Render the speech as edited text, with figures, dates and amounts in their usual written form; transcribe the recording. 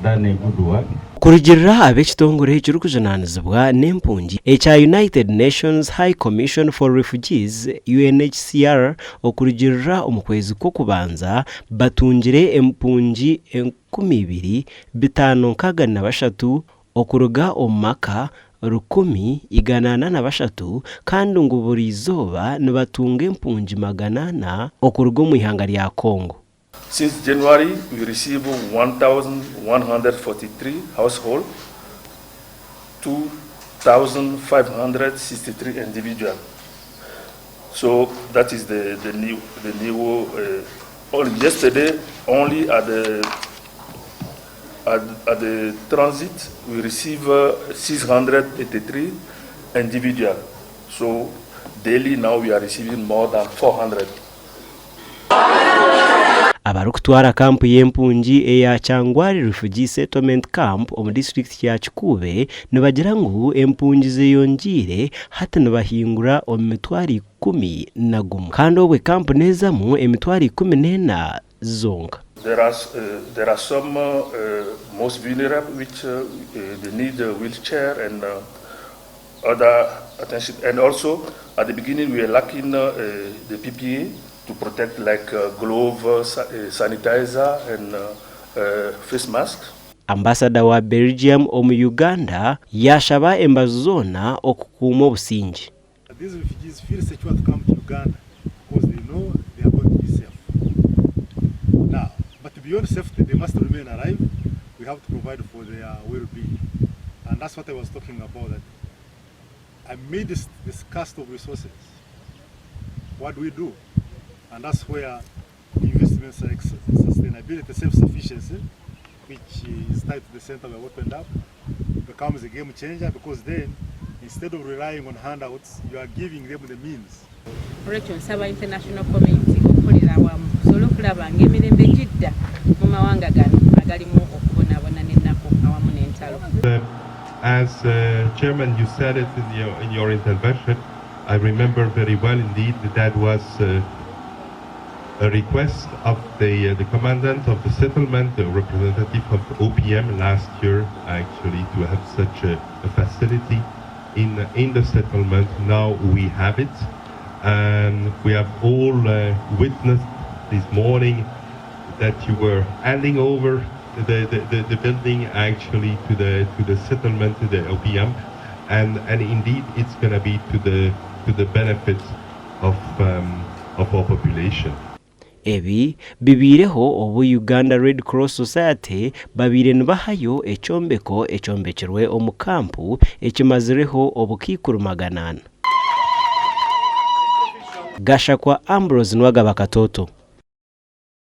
done a good work. Kurigirira ab'ekitongore ekirikujunaanizibwa n'empungi ekya United Nations High Commission for Refugees UNHCR okurigirira omu kwezi kw'okubanza batungire empungi 2,563 okuruga omu maka 1,183 kandi ngo buri izooba nibatunga empungi 400 okuruga omu ihanga lya Congo. Since January, we receive 1,143 households, 2,563 individuals. So that is the new. Only yesterday, only at the transit, we receive 683 individuals. So daily now we are receiving more than 400. Abarukutwara kampu y'empungi eya Kyangwari Refugee Settlement Camp omu district ya Kikube nibagira ngu empungi zeyongire hati nibahingura omu mitwaro 11 kandi obwe kampu nezamu emitwaro 14 zonka. There are some most vulnerable which they need a wheelchair and other attention, and also at the beginning we are lacking the PPE to protect like glove, sanitizer and face mask. Ambassador wa Belgium omu Uganda yashaba embazo zona okukuuma obusingi. These refugees feel secure to come to Uganda because they know they are going to be safe. Now, but beyond safety, they must remain alive. We have to provide for their well-being, and that's what I was talking about. That amidst this cast of resources, what do we do? And that's where investments like sustainability, self-sufficiency, which is tied to the center we opened up, becomes a game changer, because then instead of relying on handouts, you are giving them the means. Olwekyo nsaba international community okukolera awamu tusobole okulaba ng'emirembe gidda mu mawanga gano agalimu okubonaabona n'ennaku awamu n'entalo. As Chairman, you said it in your intervention, I remember very well indeed that was a request of the commandant of the settlement, the representative of OPM last year, actually, to have such a facility in the settlement. Now we have it, and we have all witnessed this morning that you were handing over the building actually to the settlement, to the OPM, and indeed it's going to be to the benefit of our population. Ebi bibireho obu Uganda Red Cross Society babire nibahayo ekyombekirwe omu kampu ekimazireho obukiikuru 400. Gashakwa Ambrose Nwagaba Katoto.